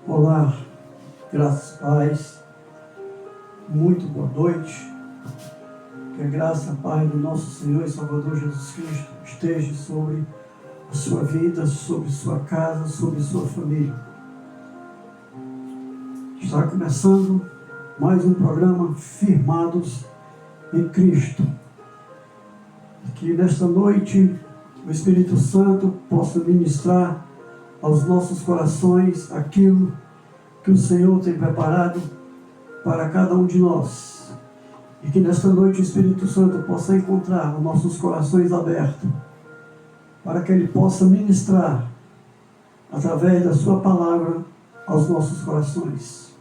Olá, graças a paz, muito boa noite. Que a graça e a paz do nosso Senhor e Salvador Jesus Cristo esteja sobre a sua vida, sobre sua casa, sobre sua família. Está começando mais um programa Firmados em Cristo. Que nesta noite o Espírito Santo possa ministrar aos nossos corações aquilo que o Senhor tem preparado para cada um de nós. E que nesta noite o Espírito Santo possa encontrar os nossos corações abertos, para que Ele possa ministrar, através da sua palavra, aos nossos corações.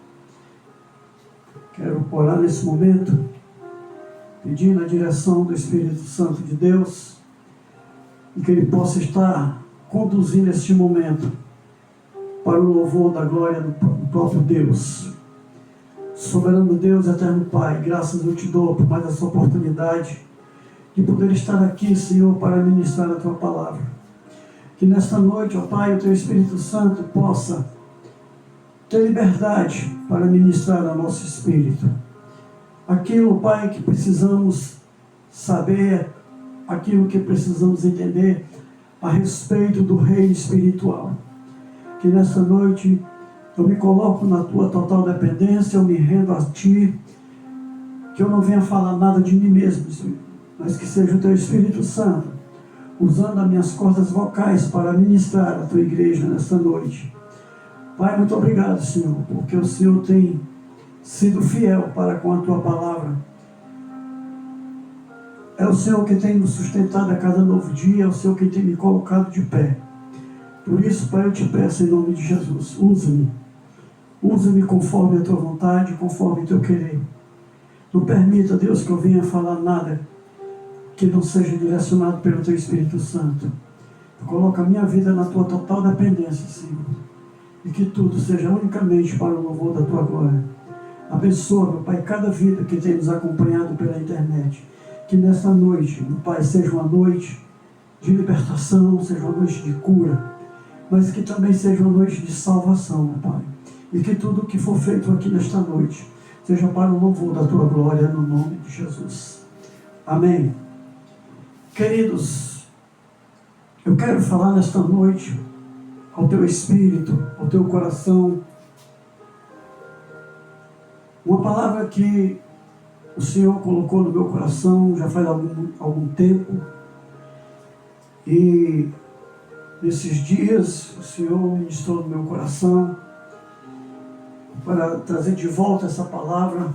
Quero orar nesse momento, pedindo a direção do Espírito Santo de Deus, e que Ele possa estar conduzindo este momento para o louvor da glória do próprio Deus. Soberano Deus, eterno Pai, graças eu te dou por mais essa oportunidade de poder estar aqui, Senhor, para ministrar a tua palavra. Que nesta noite, ó Pai, o teu Espírito Santo possa ter liberdade para ministrar ao nosso espírito aquilo, Pai, que precisamos saber, aquilo que precisamos entender a respeito do reino espiritual. Que nesta noite eu me coloco na tua total dependência, eu me rendo a ti, que eu não venha falar nada de mim mesmo, Senhor, mas que seja o teu Espírito Santo usando as minhas cordas vocais para ministrar a tua igreja nesta noite. Pai, muito obrigado, Senhor, porque o Senhor tem sido fiel para com a tua palavra. É o Senhor que tem nos sustentado a cada novo dia, é o Senhor que tem me colocado de pé. Por isso, Pai, eu te peço em nome de Jesus, usa-me conforme a tua vontade, conforme o teu querer. Não permita, Deus, que eu venha falar nada que não seja direcionado pelo teu Espírito Santo. Coloca a minha vida na tua total dependência, Senhor, e que tudo seja unicamente para o louvor da tua glória. Abençoa, meu Pai, cada vida que tem nos acompanhado pela internet. Que nesta noite, meu Pai, seja uma noite de libertação, seja uma noite de cura, mas que também seja uma noite de salvação, meu Pai. E que tudo o que for feito aqui nesta noite seja para o louvor da tua glória, no nome de Jesus. Amém. Queridos, eu quero falar nesta noite ao teu espírito, ao teu coração, uma palavra que o Senhor colocou no meu coração já faz algum tempo, e nesses dias o Senhor ministrou no meu coração para trazer de volta essa palavra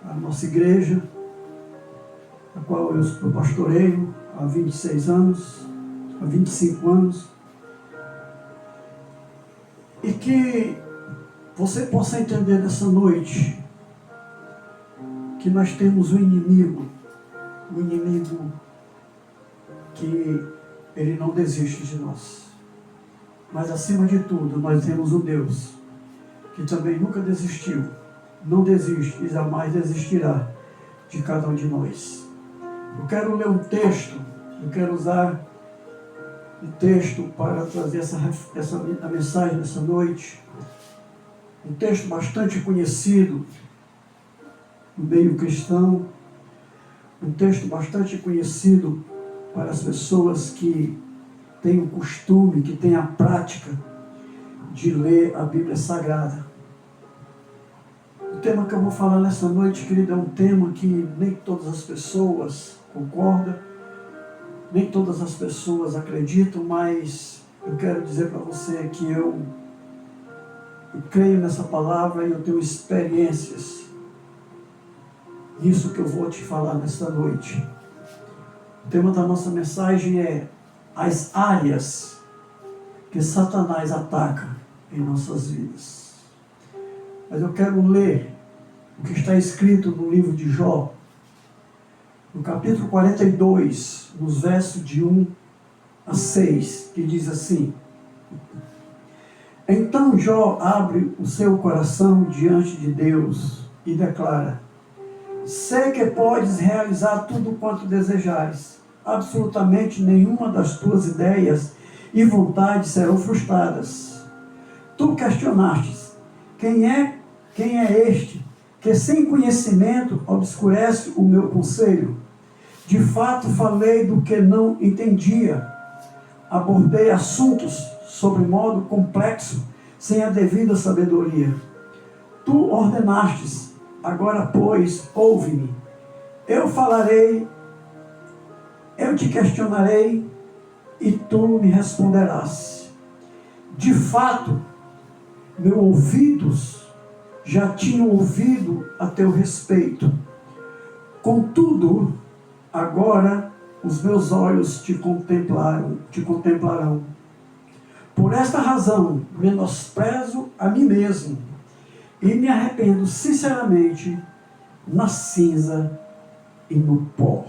à nossa igreja, a qual eu pastoreio há 26 anos, há 25 anos, e que você possa entender nessa noite que nós temos um inimigo que ele não desiste de nós. Mas acima de tudo, nós temos um Deus que também nunca desistiu, não desiste e jamais desistirá de cada um de nós. Eu quero ler um texto, eu quero usar um texto para trazer a mensagem dessa noite. Um texto bastante conhecido no meio cristão, um texto bastante conhecido para as pessoas que têm o costume, que têm a prática de ler a Bíblia Sagrada. O tema que eu vou falar nessa noite, querido, é um tema que nem todas as pessoas concordam, nem todas as pessoas acreditam, mas eu quero dizer para você que eu creio nessa palavra e eu tenho experiências nisso que eu vou te falar nesta noite. O tema da nossa mensagem é as áreas que Satanás ataca em nossas vidas. Mas eu quero ler o que está escrito no livro de Jó, no capítulo 42, nos versos de 1 a 6, que diz assim: Então Jó abre o seu coração diante de Deus e declara: sei que podes realizar tudo quanto desejares. Absolutamente nenhuma das tuas ideias e vontades serão frustradas. Tu questionastes: quem é este que sem conhecimento obscurece o meu conselho? De fato falei do que não entendia. Abordei assuntos sobre modo complexo, sem a devida sabedoria. Tu ordenastes: agora, pois, ouve-me. Eu falarei, eu te questionarei, e tu me responderás. De fato, meus ouvidos já tinham ouvido a teu respeito. Contudo, agora os meus olhos te contemplarão. Por esta razão, menosprezo a mim mesmo e me arrependo sinceramente na cinza e no pó.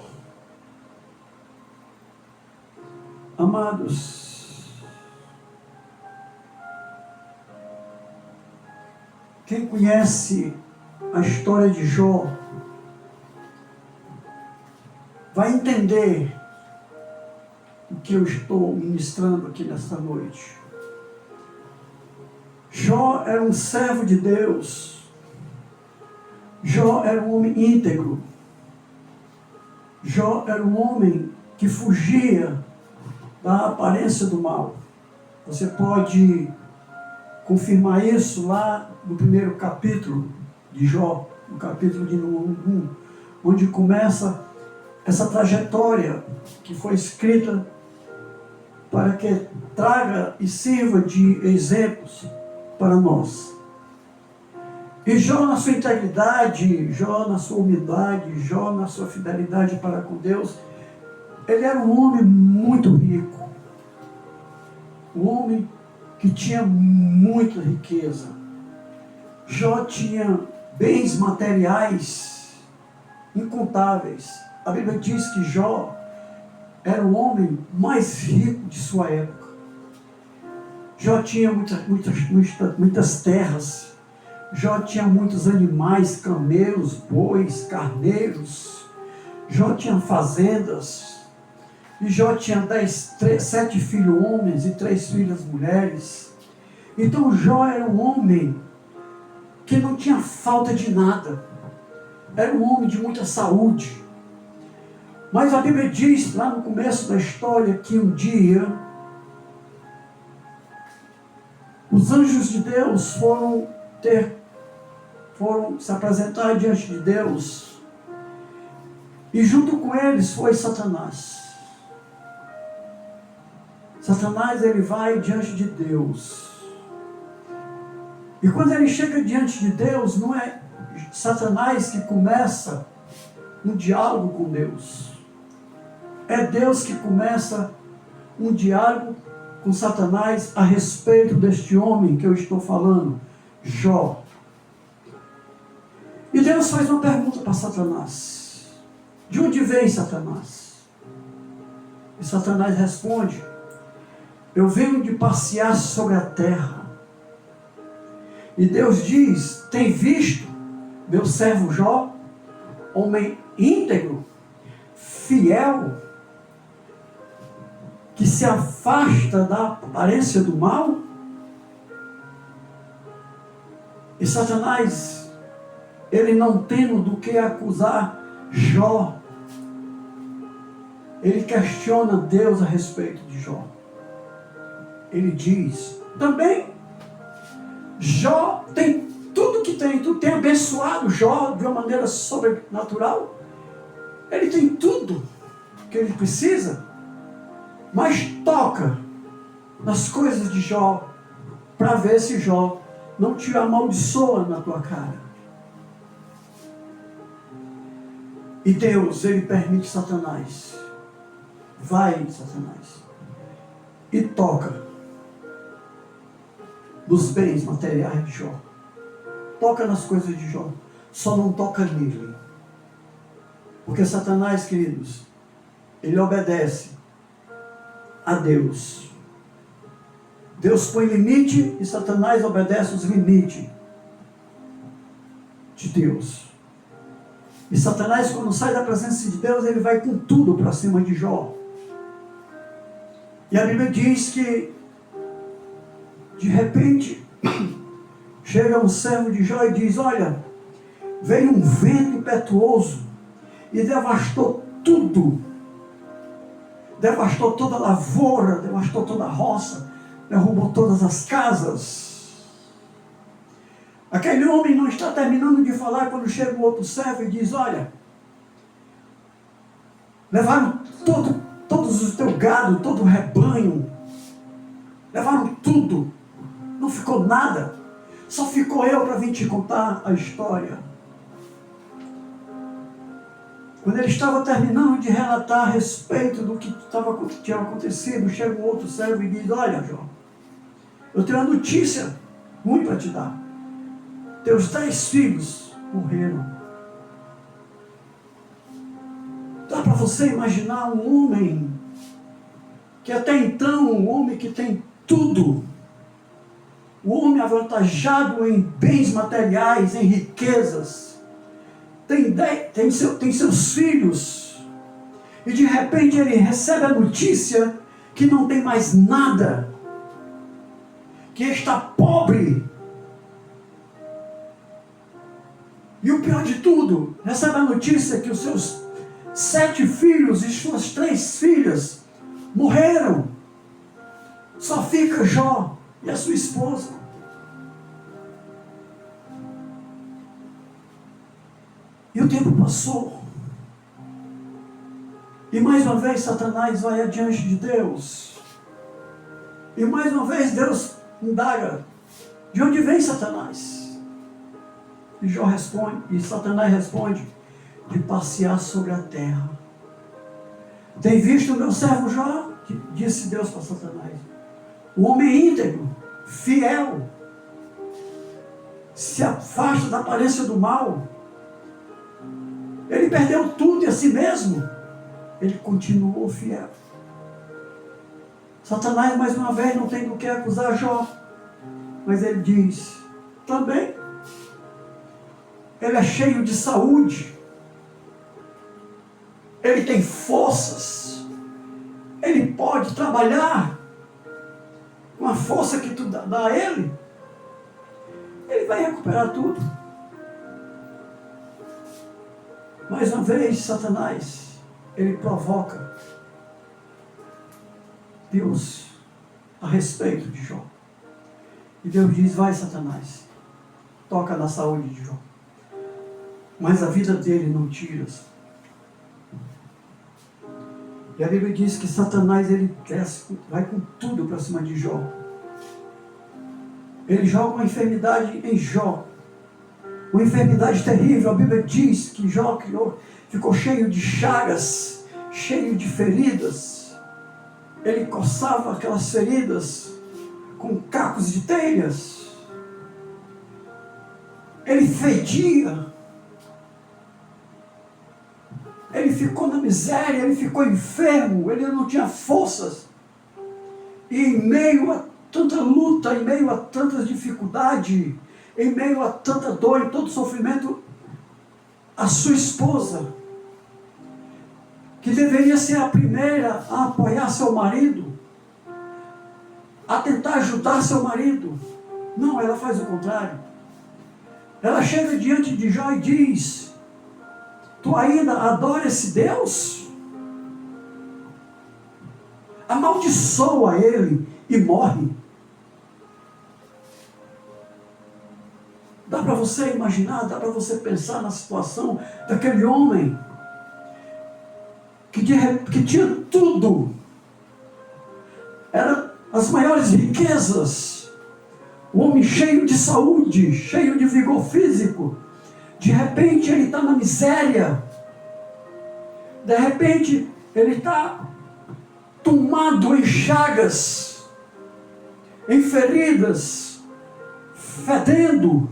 Amados, quem conhece a história de Jó vai entender o que eu estou ministrando aqui nesta noite. Jó era um servo de Deus. Jó era um homem íntegro. Jó era um homem que fugia da aparência do mal. Você pode confirmar isso lá no primeiro capítulo de Jó, no capítulo de número 1, onde começa essa trajetória que foi escrita para que traga e sirva de exemplos para nós. E Jó na sua integridade, Jó na sua humildade, Jó na sua fidelidade para com Deus, ele era um homem muito rico. Um homem que tinha muita riqueza. Jó tinha bens materiais incontáveis. A Bíblia diz que Jó era o homem mais rico de sua época. Jó tinha muitas terras. Jó tinha muitos animais, camelos, bois, carneiros. Jó tinha fazendas. E Jó tinha 7 filhos homens e 3 filhas mulheres. Então Jó era um homem que não tinha falta de nada. Era um homem de muita saúde. Mas a Bíblia diz lá no começo da história que um dia os anjos de Deus foram se apresentar diante de Deus, e junto com eles foi Satanás. Satanás, ele vai diante de Deus, e quando ele chega diante de Deus, não é Satanás que começa um diálogo com Deus, é Deus que começa um diálogo com Satanás a respeito deste homem que eu estou falando, Jó. E Deus faz uma pergunta para Satanás: de onde vem Satanás? E Satanás responde: eu venho de passear sobre a terra. E Deus diz: tem visto meu servo Jó, homem íntegro, fiel, que se afasta da aparência do mal? E Satanás, ele não tendo do que acusar Jó, ele questiona Deus a respeito de Jó. Ele diz: também Jó tem tudo que tem, tu tem abençoado Jó de uma maneira sobrenatural. Ele tem tudo que ele precisa, mas toca nas coisas de Jó para ver se Jó não te amaldiçoa na tua cara. E Deus, ele permite Satanás. Vai, Satanás, e toca nos bens materiais de Jó. Toca nas coisas de Jó. Só não toca nele. Porque Satanás, queridos, ele obedece a Deus. Deus põe limite e Satanás obedece os limites de Deus. E Satanás, quando sai da presença de Deus, ele vai com tudo para cima de Jó. E a Bíblia diz que, de repente, chega um servo de Jó e diz: olha, veio um vento impetuoso e devastou tudo. Devastou toda a lavoura, devastou toda a roça, derrubou todas as casas. Aquele homem não está terminando de falar quando chega um outro servo e diz: olha, levaram todos os teu gado, todo o rebanho, levaram tudo, não ficou nada, só ficou eu para vir te contar a história. Quando ele estava terminando de relatar a respeito do que tinha acontecido, chega um outro servo e diz: olha, Jó, eu tenho uma notícia ruim para te dar. Teus 10 filhos morreram. Dá para você imaginar um homem que até então, um homem que tem tudo, um homem avantajado em bens materiais, em riquezas, tem seus filhos, e de repente ele recebe a notícia que não tem mais nada, que está pobre. E o pior de tudo, recebe a notícia que os seus 7 filhos e suas 3 filhas morreram. Só fica Jó e a sua esposa. E o tempo passou. E mais uma vez Satanás vai adiante de Deus. E mais uma vez Deus indaga: de onde vem Satanás? E Jó responde, e Satanás responde: de passear sobre a terra. Tem visto o meu servo Jó? Disse Deus para Satanás. O homem íntegro, fiel, se afasta da aparência do mal. Ele perdeu tudo e a si mesmo ele continuou fiel. Satanás mais uma vez não tem do que acusar Jó, mas ele diz: também ele é cheio de saúde, ele tem forças, ele pode trabalhar com a força que tu dá a ele vai recuperar tudo. Mais uma vez Satanás, ele provoca Deus a respeito de Jó. E Deus diz: vai, Satanás, toca na saúde de Jó, mas a vida dele não tiras. E a Bíblia diz que Satanás, ele desce, vai com tudo para cima de Jó. Ele joga uma enfermidade em Jó, uma enfermidade terrível. A Bíblia diz que Jó ficou cheio de chagas, cheio de feridas. Ele coçava aquelas feridas com cacos de telhas. Ele fedia. Ele ficou na miséria, ele ficou enfermo, ele não tinha forças. E em meio a tanta luta, em meio a tantas dificuldades, em meio a tanta dor e todo sofrimento, a sua esposa, que deveria ser a primeira a apoiar seu marido, a tentar ajudar seu marido, não, ela faz o contrário. Ela chega diante de Jó e diz: tu ainda adora esse Deus? Amaldiçoa ele e morre. Dá para você imaginar, dá para você pensar na situação daquele homem que tinha tudo, eram as maiores riquezas, o homem cheio de saúde, cheio de vigor físico. De repente ele está na miséria, de repente ele está tomado em chagas, em feridas, fedendo.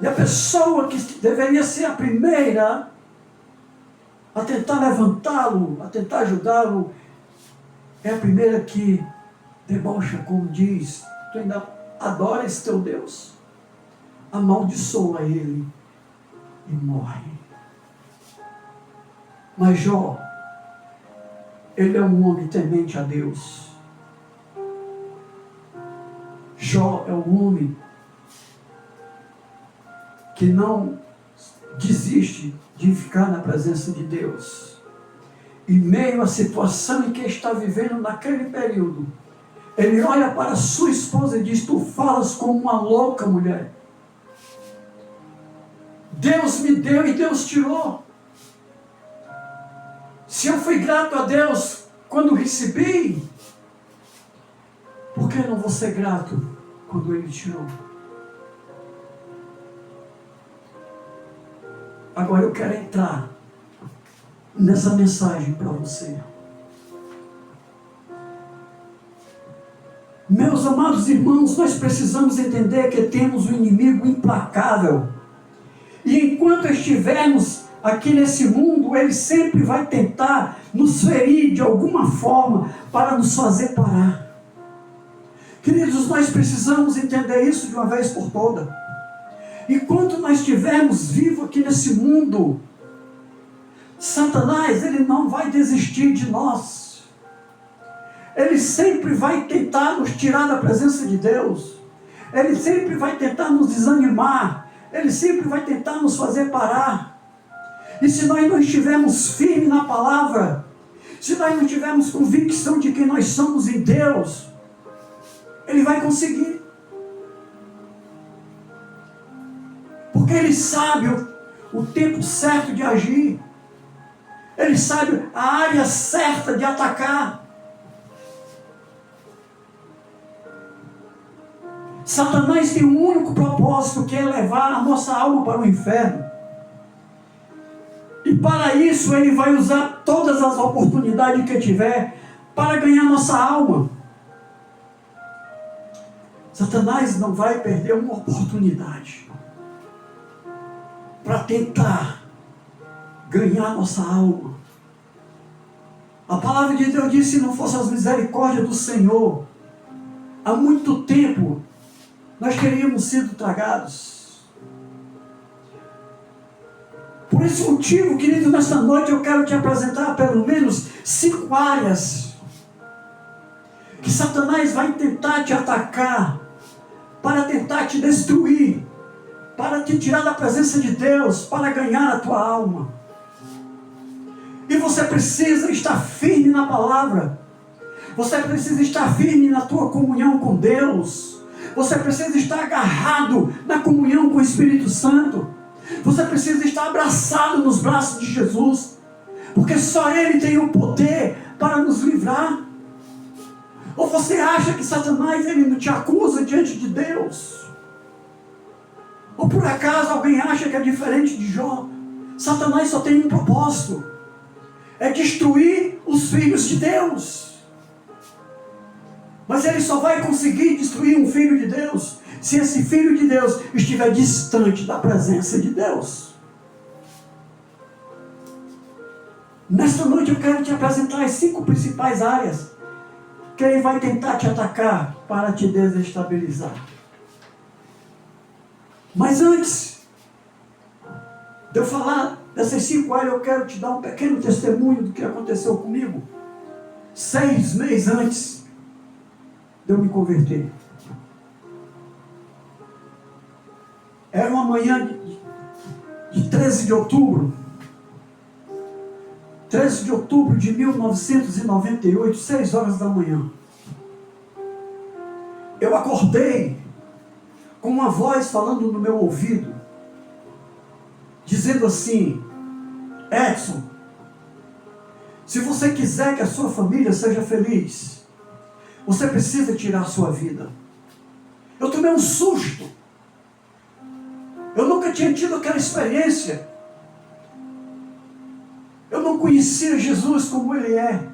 E a pessoa que deveria ser a primeira a tentar levantá-lo, a tentar ajudá-lo, é a primeira que debocha, como diz, tu ainda adoras teu Deus, amaldiçoa ele e morre. Mas Jó, ele é um homem temente a Deus. Jó é um homem que não desiste de ficar na presença de Deus. Em meio à situação em que está vivendo naquele período, ele olha para sua esposa e diz: tu falas como uma louca mulher. Deus me deu e Deus tirou. Se eu fui grato a Deus quando recebi, por que não vou ser grato quando Ele tirou? Agora eu quero entrar nessa mensagem para você. Meus amados irmãos, nós precisamos entender que temos um inimigo implacável. E enquanto estivermos aqui nesse mundo, ele sempre vai tentar nos ferir de alguma forma para nos fazer parar. Queridos, nós precisamos entender isso de uma vez por todas. Enquanto nós estivermos vivos aqui nesse mundo, Satanás, ele não vai desistir de nós. Ele sempre vai tentar nos tirar da presença de Deus. Ele sempre vai tentar nos desanimar. Ele sempre vai tentar nos fazer parar. E se nós não estivermos firmes na palavra, se nós não tivermos convicção de que nós somos em Deus, ele vai conseguir. Porque ele sabe o tempo certo de agir. Ele sabe a área certa de atacar. Satanás tem um único propósito, que é levar a nossa alma para o inferno. E para isso ele vai usar todas as oportunidades que tiver para ganhar nossa alma. Satanás não vai perder uma oportunidade para tentar ganhar nossa alma. A palavra de Deus diz: se não fosse as misericórdias do Senhor, há muito tempo nós teríamos sido tragados. Por esse motivo, querido, nesta noite eu quero te apresentar pelo menos 5 áreas que Satanás vai tentar te atacar, para tentar te destruir, para te tirar da presença de Deus, para ganhar a tua alma. E você precisa estar firme na palavra. Você precisa estar firme na tua comunhão com Deus. Você precisa estar agarrado na comunhão com o Espírito Santo. Você precisa estar abraçado nos braços de Jesus. Porque só Ele tem o poder para nos livrar. Ou você acha que Satanás, ele não te acusa diante de Deus? Ou por acaso alguém acha que é diferente de Jó? Satanás só tem um propósito: é destruir os filhos de Deus. Mas ele só vai conseguir destruir um filho de Deus se esse filho de Deus estiver distante da presença de Deus. Nesta noite eu quero te apresentar as 5 principais áreas que ele vai tentar te atacar para te desestabilizar. Mas antes de eu falar dessas 5 áreas, eu quero te dar um pequeno testemunho do que aconteceu comigo 6 meses antes de eu me converter. Era uma manhã de 13 de outubro. 13 de outubro de 1998, 6 horas da manhã. Eu acordei com uma voz falando no meu ouvido, dizendo assim: Edson, se você quiser que a sua família seja feliz, você precisa tirar a sua vida. Eu tomei um susto. Eu nunca tinha tido aquela experiência. Eu não conhecia Jesus como Ele é.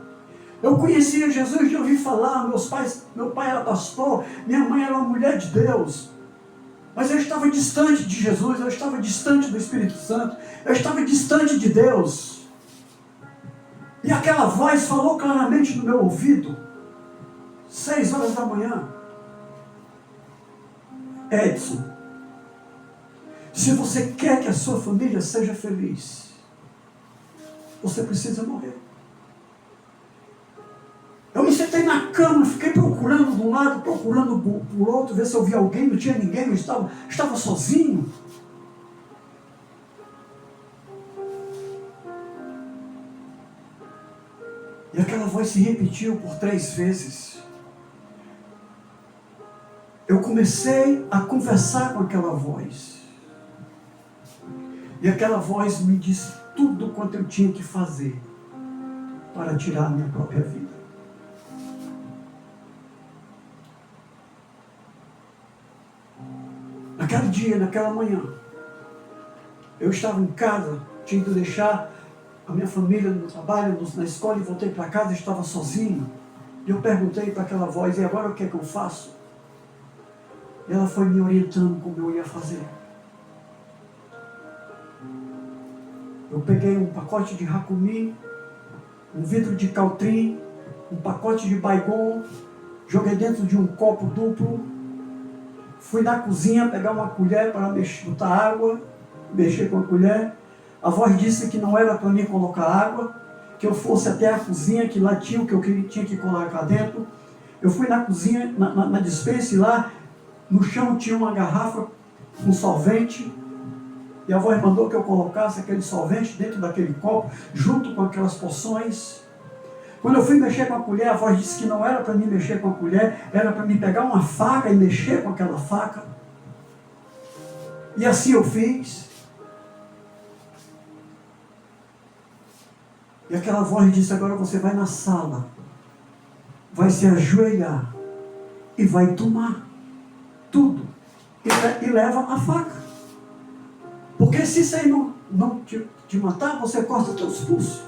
Eu conhecia Jesus de ouvir falar. Meu pai era pastor, minha mãe era uma mulher de Deus. Mas eu estava distante de Jesus, eu estava distante do Espírito Santo, eu estava distante de Deus. E aquela voz falou claramente no meu ouvido: 6 horas da manhã. Edson, se você quer que a sua família seja feliz, você precisa morrer. Eu me sentei na cama, fiquei procurando de um lado, procurando por outro, ver se eu via alguém, não tinha ninguém, eu estava sozinho. E aquela voz se repetiu por 3 vezes. Eu comecei a conversar com aquela voz. E aquela voz me disse tudo quanto eu tinha que fazer para tirar a minha própria vida. Naquele dia, naquela manhã, eu estava em casa, tinha ido deixar a minha família no trabalho, na escola, e voltei para casa, estava sozinho. E eu perguntei para aquela voz, e agora o que é que eu faço? E ela foi me orientando como eu ia fazer. Eu peguei um pacote de Racumi, um vidro de Caltrim, um pacote de Baygon, joguei dentro de um copo duplo, fui na cozinha pegar uma colher para botar água, mexer com a colher. A voz disse que não era para mim colocar água, que eu fosse até a cozinha, que lá tinha o que eu tinha que colocar dentro. Eu fui na cozinha, na despensa, e lá no chão tinha uma garrafa com solvente, e a voz mandou que eu colocasse aquele solvente dentro daquele copo, junto com aquelas porções. Quando eu fui mexer com a colher, a voz disse que não era para mim mexer com a colher, era para mim pegar uma faca e mexer com aquela faca. E assim eu fiz. E aquela voz disse, agora você vai na sala, vai se ajoelhar e vai tomar tudo. E leva a faca. Porque se isso aí não te matar, você corta teus pulsos.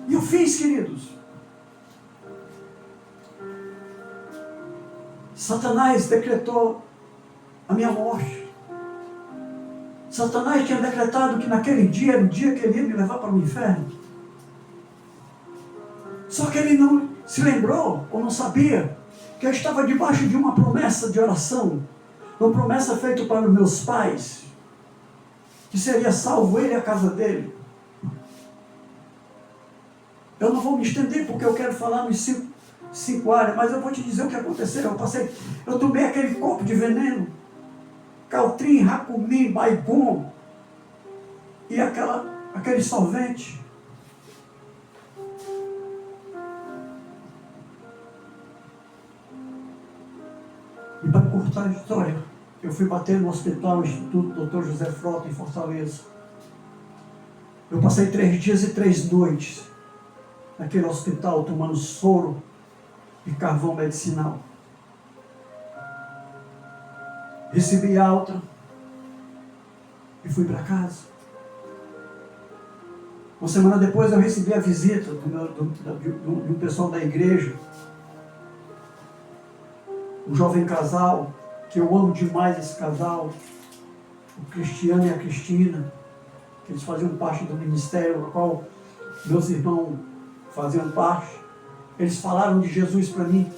E eu fiz, queridos. Satanás decretou a minha morte. Satanás tinha decretado que naquele dia era o dia que ele ia me levar para o inferno. Só que ele não se lembrou, ou não sabia, que eu estava debaixo de uma promessa de oração. Uma promessa feita para os meus pais, que seria salvo ele e a casa dele. Eu não vou me estender porque eu quero falar nos cinco áreas, mas eu vou te dizer o que aconteceu. Eu tomei aquele copo de veneno, Caltrim, Racumi, Baygon, e aquele solvente. E para cortar a história, eu fui bater no hospital, no Instituto Dr. José Frota, em Fortaleza. Eu passei 3 dias e 3 noites naquele hospital, tomando soro e carvão medicinal. Recebi alta e fui para casa. Uma semana depois eu recebi a visita de um pessoal da igreja, um jovem casal, que eu amo demais esse casal, o Cristiano e a Cristina, que eles faziam parte do ministério no qual meus irmãos faziam parte. Eles falaram de Jesus para mim.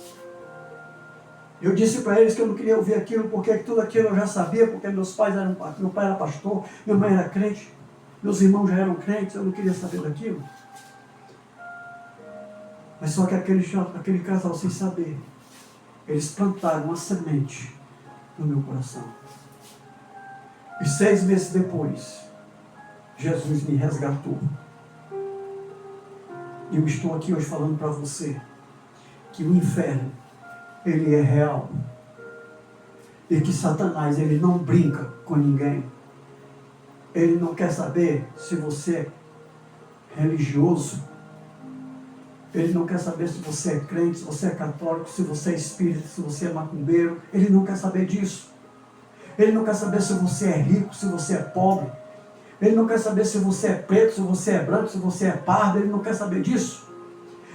Eu disse para eles que eu não queria ouvir aquilo, porque tudo aquilo eu já sabia, porque meu pai era pastor, minha mãe era crente, meus irmãos já eram crentes, eu não queria saber daquilo. Mas só que aquele casal, sem saber, eles plantaram uma semente no meu coração. E 6 meses depois, Jesus me resgatou. E eu estou aqui hoje falando para você que o inferno, ele é real. E que Satanás, ele não brinca com ninguém. Ele não quer saber se você é religioso. Ele não quer saber se você é crente, se você é católico, se você é espírita, se você é macumbeiro. Ele não quer saber disso. Ele não quer saber se você é rico, se você é pobre. Ele não quer saber se você é preto, se você é branco, se você é pardo. Ele não quer saber disso.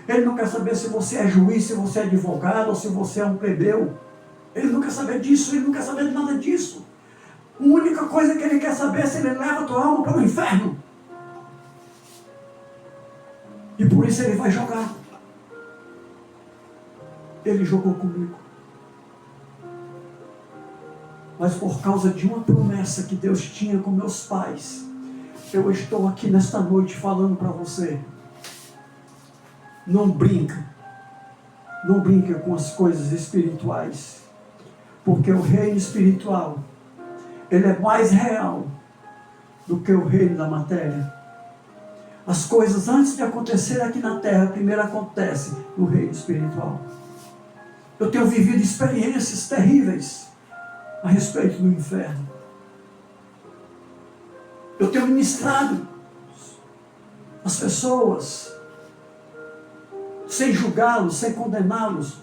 Ele não quer saber se você é juiz, se você é advogado ou se você é um plebeu. Ele não quer saber disso, ele não quer saber de nada disso. A única coisa que ele quer saber é se ele leva a tua alma para o inferno. E por isso ele vai jogar. ele jogou comigo. Mas por causa de uma promessa que Deus tinha com meus pais, eu estou aqui nesta noite falando para você. Não brinca. Não brinca com as coisas espirituais. Porque o reino espiritual, ele é mais real do que o reino da matéria. As coisas antes de acontecer aqui na terra, primeiro acontece no reino espiritual. Eu tenho vivido experiências terríveis a respeito do inferno. Eu tenho ministrado as pessoas sem julgá-los, sem condená-los,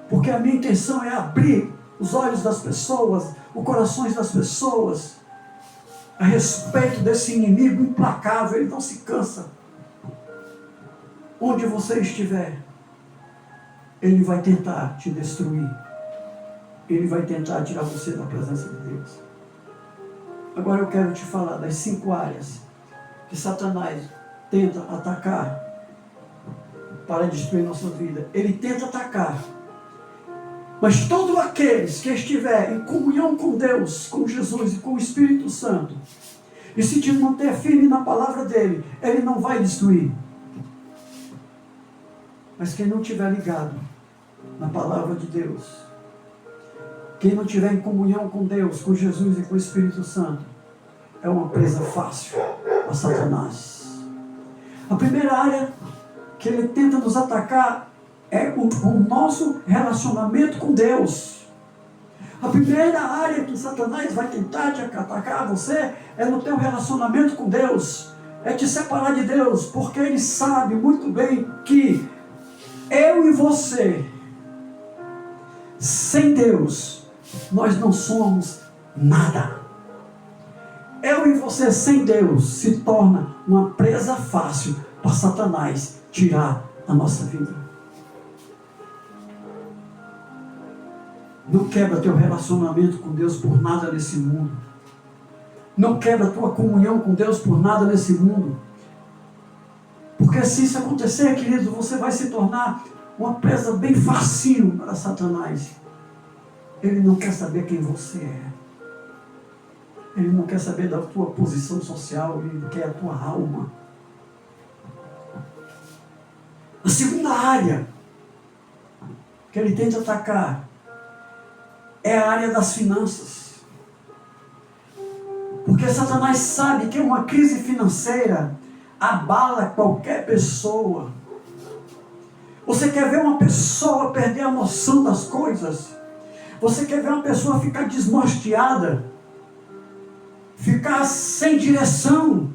porque a minha intenção é abrir os olhos das pessoas, os corações das pessoas a respeito desse inimigo implacável. Ele não se cansa. Onde você estiver, ele vai tentar te destruir. Ele vai tentar tirar você da presença de Deus. Agora eu quero te falar das 5 áreas que Satanás tenta atacar para destruir nossa vida. Ele tenta atacar. Mas todos aqueles que estiver em comunhão com Deus, com Jesus e com o Espírito Santo, e se te manter firme na palavra dele, ele não vai destruir. Mas quem não estiver ligado na palavra de Deus, quem não estiver em comunhão com Deus, com Jesus e com o Espírito Santo, é uma presa fácil a Satanás. A primeira área que ele tenta nos atacar é o nosso relacionamento com Deus. A primeira área que Satanás vai tentar te atacar você é no teu relacionamento com Deus. É te separar de Deus, porque ele sabe muito bem que eu e você, sem Deus, nós não somos nada. Eu e você sem Deus se torna uma presa fácil para Satanás tirar a nossa vida. Não quebra teu relacionamento com Deus por nada nesse mundo. Não quebra tua comunhão com Deus por nada nesse mundo. Porque se isso acontecer, querido, você vai se tornar uma presa bem facinho para Satanás. Ele não quer saber quem você é. Ele não quer saber da tua posição social, ele quer a tua alma. A segunda área que ele tenta atacar é a área das finanças. Porque Satanás sabe que uma crise financeira abala qualquer pessoa. Você quer ver uma pessoa perder a noção das coisas? Você quer ver uma pessoa ficar desnorteada? Ficar sem direção?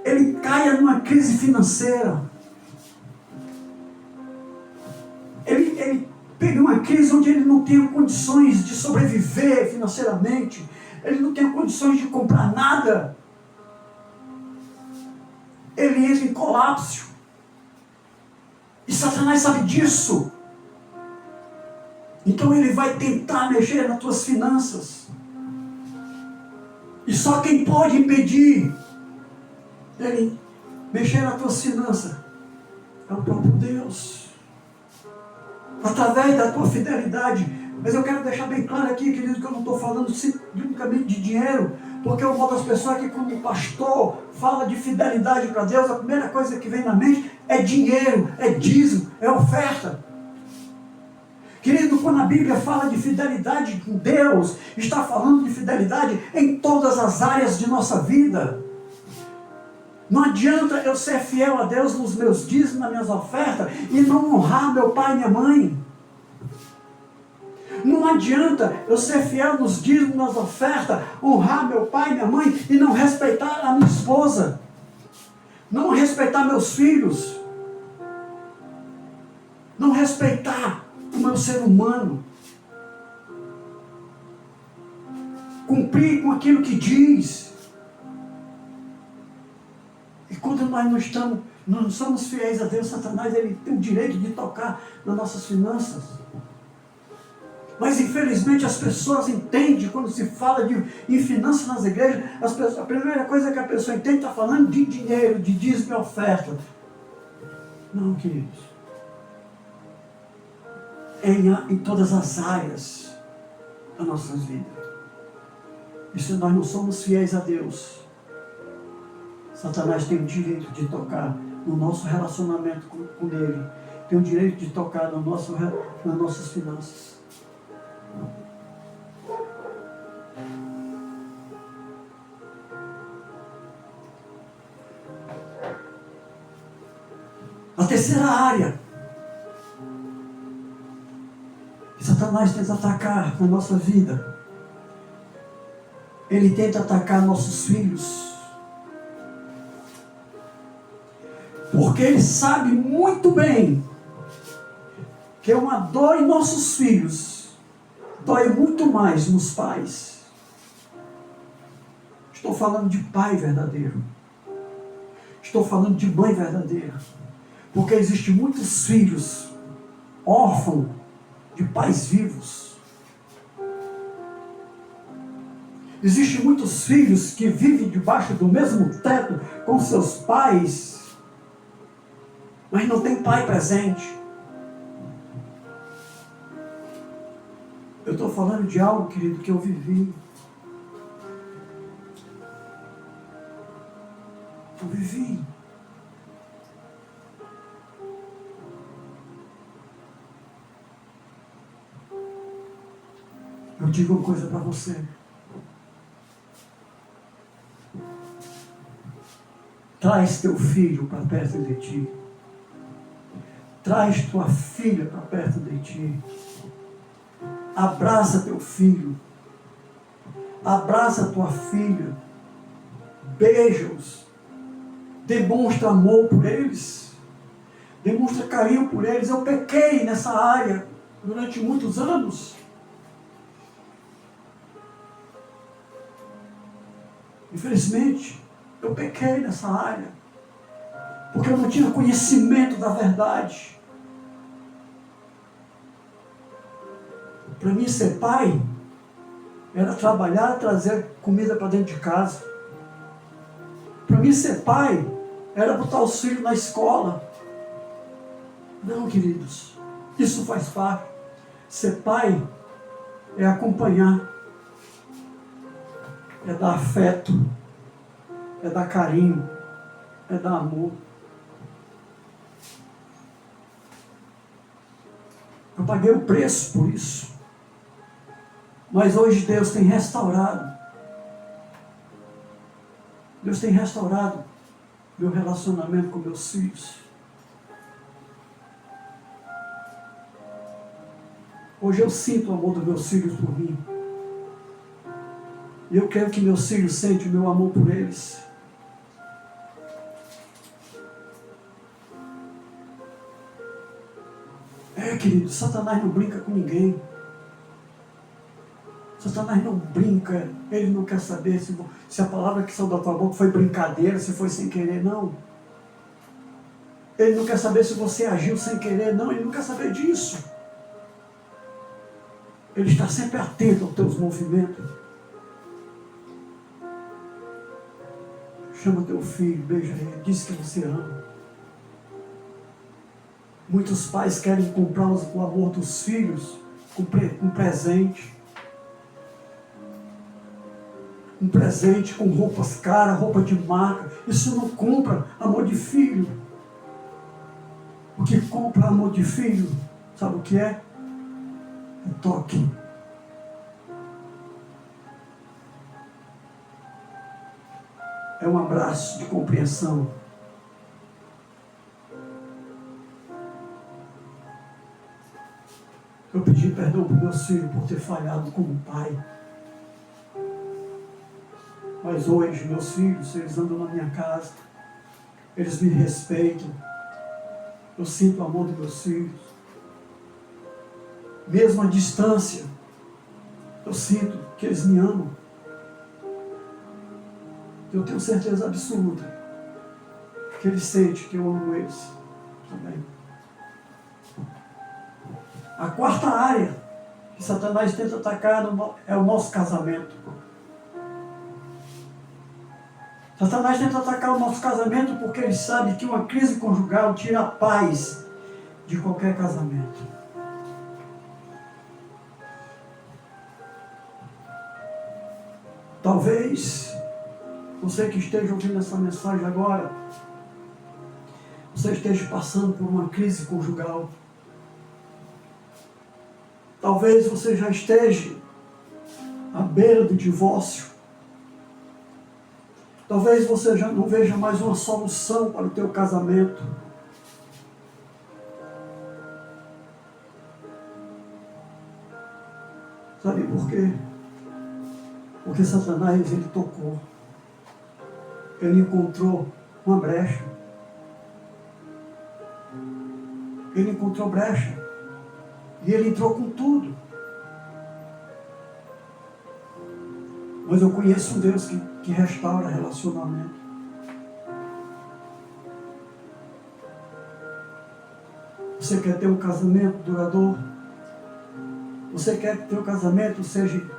Ele caia numa crise financeira. Ele pega uma crise onde ele não tem condições de sobreviver financeiramente. Ele não tem condições de comprar nada. Ele entra em colapso. E Satanás sabe disso. Então ele vai tentar mexer nas tuas finanças. E só quem pode impedir ele mexer nas tuas finanças é o próprio Deus. Através da tua fidelidade. Mas eu quero deixar bem claro aqui, querido, que eu não estou falando unicamente de dinheiro, porque eu boto as pessoas que, quando o pastor fala de fidelidade para Deus, a primeira coisa que vem na mente é dinheiro, é dízimo, é oferta. Querido, quando a Bíblia fala de fidelidade com Deus, está falando de fidelidade em todas as áreas de nossa vida. Não adianta eu ser fiel a Deus nos meus dízimos, nas minhas ofertas, e não honrar meu pai e minha mãe. Não adianta eu ser fiel nos dízimos, nas ofertas, honrar meu pai e minha mãe, e não respeitar a minha esposa. Não respeitar meus filhos. Não respeitar o meu ser humano. Cumprir com aquilo que diz. E quando nós não somos fiéis a Deus, Satanás ele tem o direito de tocar nas nossas finanças. Mas infelizmente as pessoas entendem, quando se fala em finanças nas igrejas, a primeira coisa que a pessoa entende está falando de dinheiro, de dízimo e oferta. Não, queridos. em todas as áreas das nossas vidas. E se nós não somos fiéis a Deus, Satanás tem o direito de tocar no nosso relacionamento com Ele, tem o direito de tocar nas nossas finanças. A terceira área que Satanás tenta atacar na nossa vida, ele tenta atacar nossos filhos. Porque ele sabe muito bem que uma dor em nossos filhos dói muito mais nos pais. Estou falando de pai verdadeiro. Estou falando de mãe verdadeira. Porque existem muitos filhos órfãos de pais vivos. Existem muitos filhos que vivem debaixo do mesmo teto com seus pais, mas não tem pai presente. Eu estou falando de algo, querido, que eu vivi. Eu vivi. Eu digo uma coisa para você. Traz teu filho para perto de ti. Traz tua filha para perto de ti. Abraça teu filho. Abraça tua filha. Beija-os. Demonstra amor por eles. Demonstra carinho por eles. Eu pequei nessa área durante muitos anos. Infelizmente, eu pequei nessa área. Porque eu não tinha conhecimento da verdade. Para mim ser pai era trabalhar, trazer comida para dentro de casa. Para mim ser pai era botar os filhos na escola. Não, queridos, isso faz parte. Ser pai é acompanhar, é dar afeto, é dar carinho, é dar amor. Eu paguei o preço por isso. Mas hoje Deus tem restaurado. Deus tem restaurado meu relacionamento com meus filhos. Hoje eu sinto o amor dos meus filhos por mim. E eu quero que meus filhos sentem o meu amor por eles. Querido, Satanás não brinca com ninguém. Satanás não brinca. Ele não quer saber se a palavra que saiu da tua boca foi brincadeira, se foi sem querer, não. Ele não quer saber se você agiu sem querer, não. Ele não quer saber disso. Ele está sempre atento aos teus movimentos. Chama teu filho, beija ele, diz que você ama. Muitos pais querem comprar o amor dos filhos com presente. Um presente com roupas caras, roupa de marca. Isso não compra amor de filho. O que compra amor de filho, sabe o que é? É toque. É um abraço de compreensão. Eu pedi perdão para meus filhos por ter falhado como pai. Mas hoje, meus filhos, eles andam na minha casa. Eles me respeitam. Eu sinto o amor dos meus filhos. Mesmo à distância, eu sinto que eles me amam. Eu tenho certeza absoluta que eles sentem que eu amo eles também. A quarta área que Satanás tenta atacar é o nosso casamento. Satanás tenta atacar o nosso casamento porque ele sabe que uma crise conjugal tira a paz de qualquer casamento. Talvez você que esteja ouvindo essa mensagem agora, você esteja passando por uma crise conjugal. Talvez você já esteja à beira do divórcio. Talvez você já não veja mais uma solução para o teu casamento. Sabe por quê? Porque Satanás, ele tocou. Ele encontrou uma brecha. Ele encontrou brecha. E ele entrou com tudo. Mas eu conheço um Deus que restaura relacionamento. Você quer ter um casamento duradouro? Você quer que teu casamento seja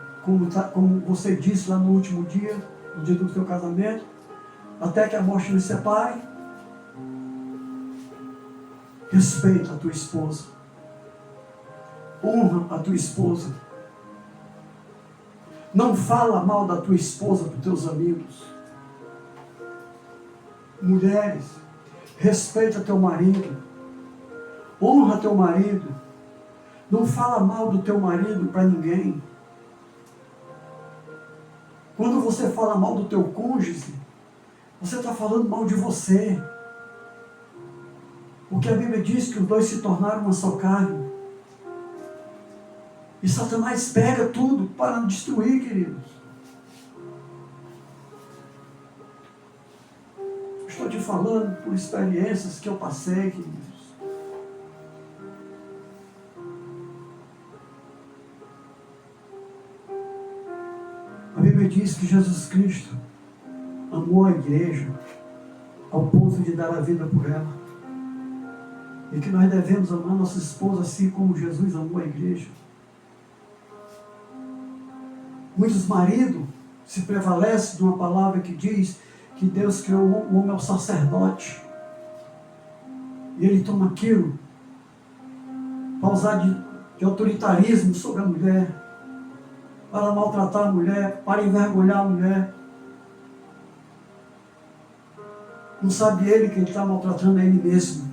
como você disse lá no último dia, no dia do teu casamento, até que a morte nos separe? Respeita a tua esposa. Honra a tua esposa. Não fala mal da tua esposa para os teus amigos. Mulheres, respeita teu marido. Honra teu marido. Não fala mal do teu marido para ninguém. Quando você fala mal do teu cônjuge, você está falando mal de você. Porque a Bíblia diz que os dois se tornaram uma só carne. E Satanás pega tudo para destruir, queridos. Estou te falando por experiências que eu passei, queridos. A Bíblia diz que Jesus Cristo amou a igreja ao ponto de dar a vida por ela. E que nós devemos amar nossa esposa assim como Jesus amou a igreja. Muitos maridos se prevalecem de uma palavra que diz que Deus criou o homem ao sacerdote. E ele toma aquilo para usar de autoritarismo sobre a mulher, para maltratar a mulher, para envergonhar a mulher. Não sabe ele que ele está maltratando a ele mesmo,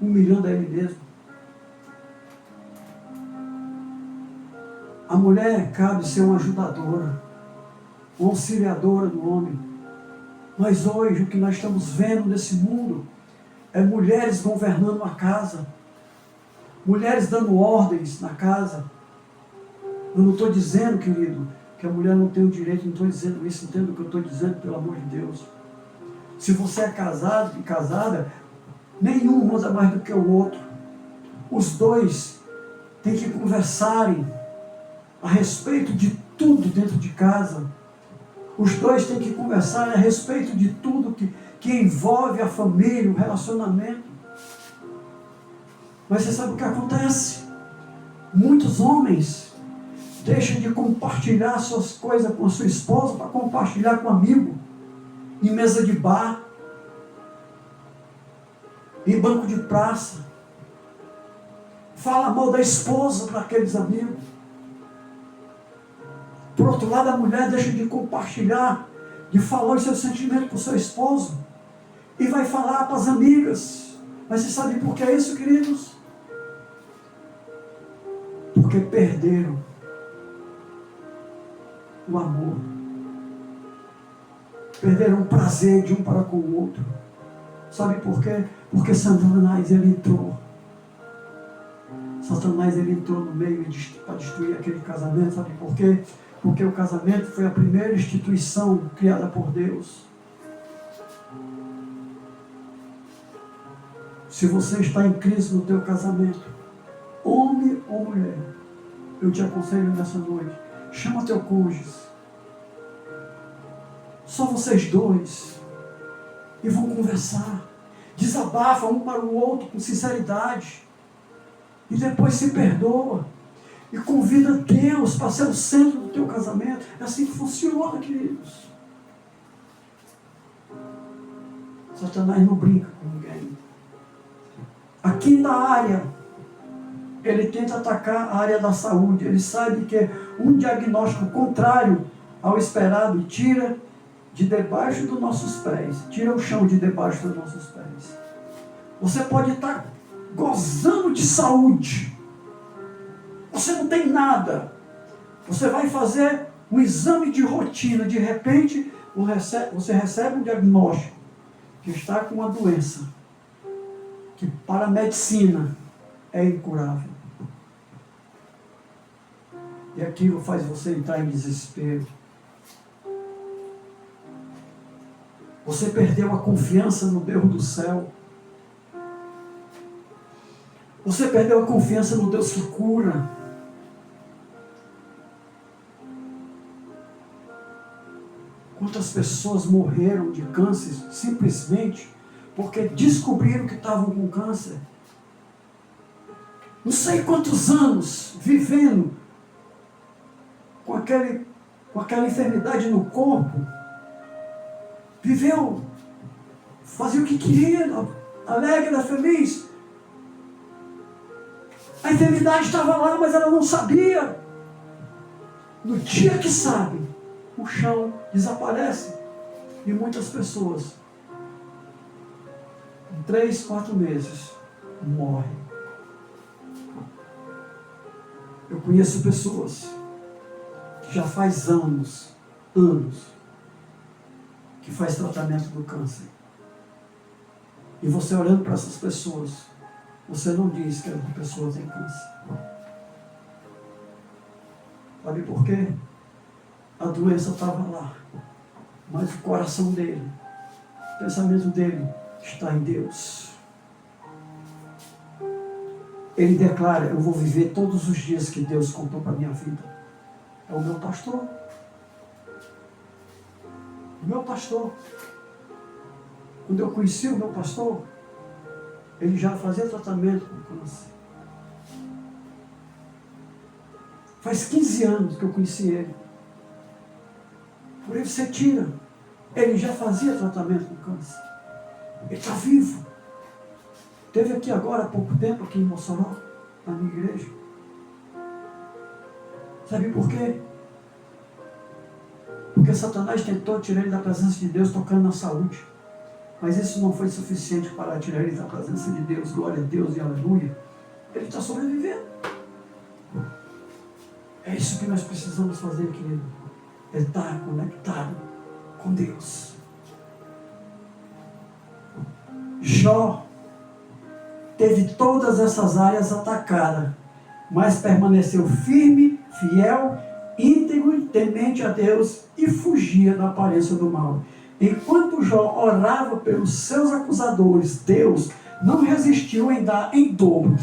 humilhando a ele mesmo. A mulher cabe ser uma ajudadora, uma auxiliadora do homem. Mas hoje o que nós estamos vendo nesse mundo é mulheres governando a casa, mulheres dando ordens na casa. Eu não estou dizendo, querido, que a mulher não tem o direito, não estou dizendo isso, entenda o que eu estou dizendo, pelo amor de Deus. Se você é casado e casada, nenhum manda mais do que o outro. Os dois têm que conversarem a respeito de tudo dentro de casa. Os dois têm que conversar a respeito de tudo que envolve a família, o relacionamento. Mas você sabe o que acontece? Muitos homens deixam de compartilhar suas coisas com a sua esposa para compartilhar com um amigo, em mesa de bar, em banco de praça. Fala mal da esposa para aqueles amigos. Por outro lado, a mulher deixa de compartilhar, de falar os seus sentimentos para o seu esposo, e vai falar para as amigas. Mas você sabe por que é isso, queridos? Porque perderam o amor. Perderam o prazer de um para com o outro. Sabe por quê? Porque Satanás, ele entrou. Satanás, ele entrou no meio para destruir aquele casamento. Sabe por quê? Porque o casamento foi a primeira instituição criada por Deus. Se você está em crise no teu casamento, homem ou mulher, eu te aconselho nessa noite, chama teu cônjuge. Só vocês dois. E vão conversar. Desabafa um para o outro com sinceridade. E depois se perdoa. E convida Deus para ser o centro do teu casamento. É assim que funciona, queridos. Satanás não brinca com ninguém. A quinta área, ele tenta atacar a área da saúde. Ele sabe que um diagnóstico contrário ao esperado e tira de debaixo dos nossos pés. Tira o chão de debaixo dos nossos pés. Você pode estar gozando de saúde. Você não tem nada. Você vai fazer um exame de rotina. De repente, você recebe um diagnóstico que está com uma doença que para a medicina é incurável. E aquilo faz você entrar em desespero. Você perdeu a confiança no Deus do céu. Você perdeu a confiança no Deus que cura. Quantas pessoas morreram de câncer simplesmente porque descobriram que estavam com câncer? Não sei quantos anos vivendo com aquela enfermidade no corpo. Viveu, fazia o que queria, alegre, feliz. A enfermidade estava lá, mas ela não sabia. No dia que sabe, o chão desaparece. E muitas pessoas, em 3, 4 meses, morrem. Eu conheço pessoas que já faz anos, que faz tratamento do câncer. E você olhando para essas pessoas, você não diz que a pessoa tem câncer. Sabe por quê? A doença estava lá, mas o coração dele, o pensamento dele está em Deus. Ele declara: eu vou viver todos os dias que Deus contou para a minha vida. É o meu pastor. O meu pastor. Quando eu conheci o meu pastor, ele já fazia tratamento com câncer. Faz 15 anos que eu conheci ele. Por isso você tira. Ele já fazia tratamento com câncer. Ele está vivo. Teve aqui agora, há pouco tempo, aqui em Mossoró, na minha igreja. Sabe por quê? Porque Satanás tentou tirar ele da presença de Deus tocando na saúde. Mas isso não foi suficiente para tirar ele da presença de Deus. Glória a Deus e aleluia. Ele está sobrevivendo. É isso que nós precisamos fazer, querido. É estar conectado com Deus. Jó teve todas essas áreas atacadas, mas permaneceu firme, fiel, íntegro e temente a Deus e fugia da aparência do mal. Enquanto Jó orava pelos seus acusadores, Deus não resistiu em dar em dobro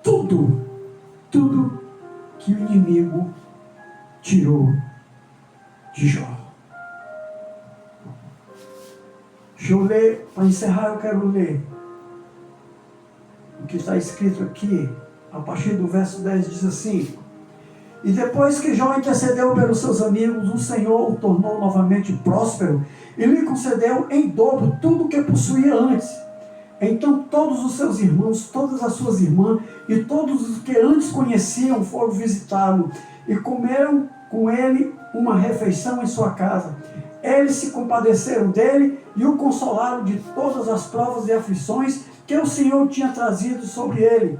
tudo que o inimigo tirou de Jó. Deixa eu ler, para encerrar eu quero ler o que está escrito aqui, a partir do verso 10, diz assim: e depois que Jó intercedeu pelos seus amigos, o Senhor o tornou novamente próspero e lhe concedeu em dobro tudo o que possuía antes. Então todos os seus irmãos, todas as suas irmãs e todos os que antes conheciam foram visitá-lo e comeram com ele uma refeição em sua casa. Eles se compadeceram dele e o consolaram de todas as provas e aflições que o Senhor tinha trazido sobre ele.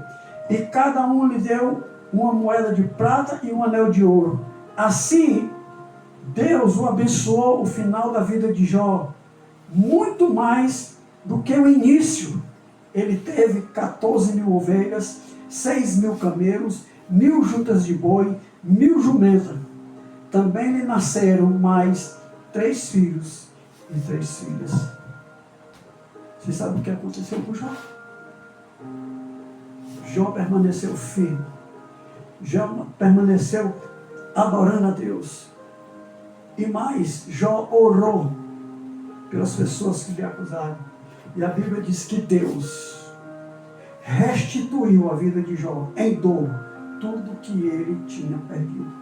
E cada um lhe deu uma moeda de prata e um anel de ouro. Assim, Deus o abençoou o final da vida de Jó, muito mais do que o início. Ele teve 14.000 ovelhas, 6.000 camelos, 1.000 juntas de boi, 1.000 jumentas. Também lhe nasceram mais 3 filhos e 3 filhas. Você sabe o que aconteceu com Jó? Jó permaneceu firme. Jó permaneceu adorando a Deus. E mais, Jó orou pelas pessoas que lhe acusaram. E a Bíblia diz que Deus restituiu a vida de Jó em dobro tudo que ele tinha perdido.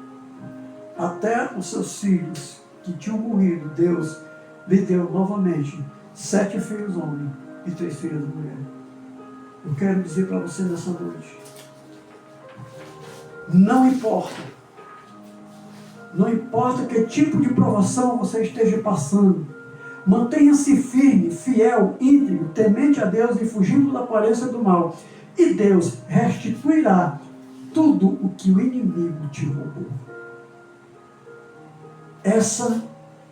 Até os seus filhos que tinham morrido, Deus lhe deu novamente 7 filhos homens e 3 filhas mulher. Eu quero dizer para você nessa noite: não importa Não importa que tipo de provação você esteja passando, mantenha-se firme, fiel, íntegro, temente a Deus e fugindo da aparência do mal. E Deus restituirá tudo o que o inimigo te roubou. Essa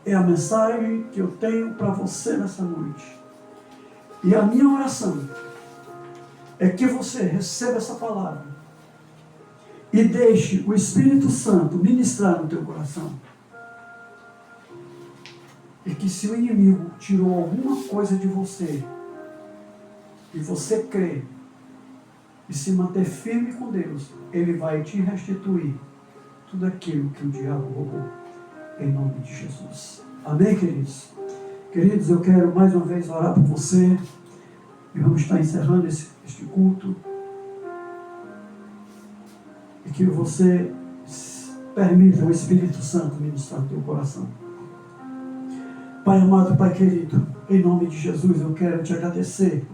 é a mensagem que eu tenho para você nessa noite. E a minha oração é que você receba essa palavra e deixe o Espírito Santo ministrar no teu coração. E que se o inimigo tirou alguma coisa de você, e você crê, e se manter firme com Deus, Ele vai te restituir tudo aquilo que o diabo roubou, em nome de Jesus. Amém, queridos? Queridos, eu quero mais uma vez orar por você, e vamos estar encerrando este culto, e que você permita o Espírito Santo ministrar no teu coração. Pai amado, Pai querido, em nome de Jesus eu quero te agradecer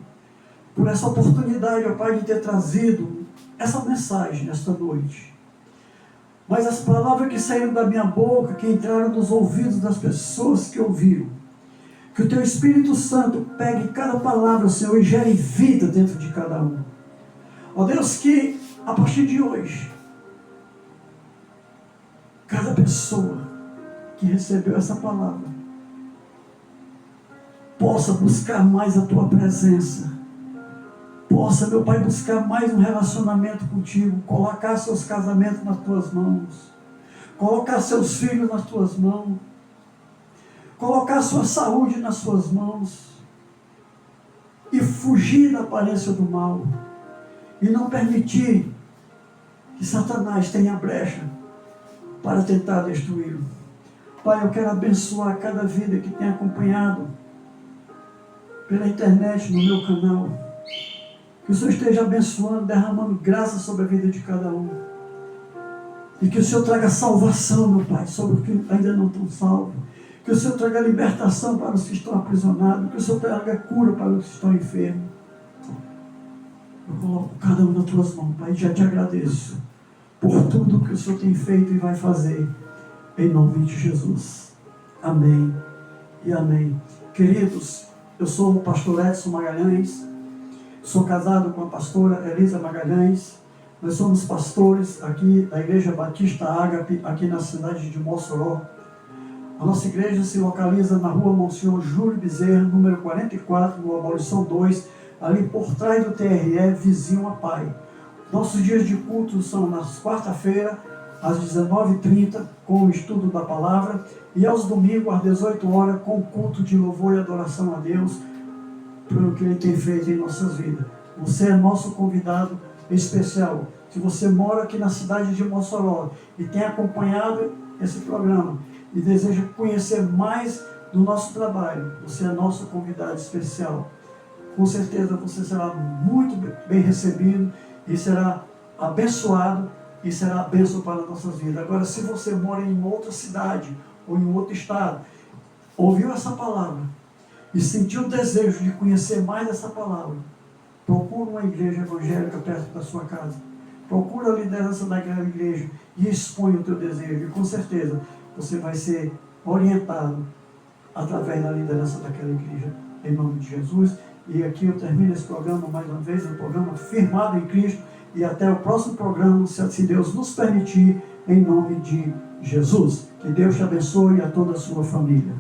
por essa oportunidade, ó Pai, de ter trazido essa mensagem nesta noite. Mas as palavras que saíram da minha boca, que entraram nos ouvidos das pessoas que ouviram, que o teu Espírito Santo pegue cada palavra, Senhor, e gere vida dentro de cada um. Ó Deus, que a partir de hoje, cada pessoa que recebeu essa palavra possa buscar mais a tua presença, possa, meu Pai, buscar mais um relacionamento contigo, colocar seus casamentos nas tuas mãos, colocar seus filhos nas tuas mãos, colocar sua saúde nas suas mãos e fugir da aparência do mal e não permitir que Satanás tenha brecha para tentar destruí-lo. Pai, eu quero abençoar cada vida que tem acompanhado pela internet, no meu canal. Que o Senhor esteja abençoando, derramando graça sobre a vida de cada um. E que o Senhor traga salvação, meu Pai, sobre os que ainda não estão salvos. Que o Senhor traga libertação para os que estão aprisionados. Que o Senhor traga cura para os que estão enfermos. Eu coloco cada um nas tuas mãos, Pai, e já te agradeço por tudo que o Senhor tem feito e vai fazer. Em nome de Jesus. Amém e amém. Queridos, eu sou o pastor Edson Magalhães, sou casado com a pastora Elisa Magalhães. Nós somos pastores aqui da Igreja Batista Ágape, aqui na cidade de Mossoró. A nossa igreja se localiza na rua Monsenhor Júlio Bezerra, número 44, no Abolição 2, ali por trás do TRE, vizinho a Pai. Nossos dias de culto são nas quarta-feiras, às 19h30, com o estudo da palavra, e aos domingos, às 18 horas, com o culto de louvor e adoração a Deus, pelo que Ele tem feito em nossas vidas. Você é nosso convidado especial. Se você mora aqui na cidade de Mossoró e tem acompanhado esse programa e deseja conhecer mais do nosso trabalho, você é nosso convidado especial. Com certeza você será muito bem recebido e será abençoado e será bênção para as nossas vidas. Agora, se você mora em outra cidade ou em outro estado, ouviu essa palavra e sentiu o desejo de conhecer mais essa palavra, procura uma igreja evangélica perto da sua casa. Procura a liderança daquela igreja e expõe o teu desejo. E com certeza você vai ser orientado através da liderança daquela igreja, em nome de Jesus. E aqui eu termino esse programa mais uma vez, um programa firmado em Cristo. E até o próximo programa, se Deus nos permitir, em nome de Jesus. Que Deus te abençoe e a toda a sua família.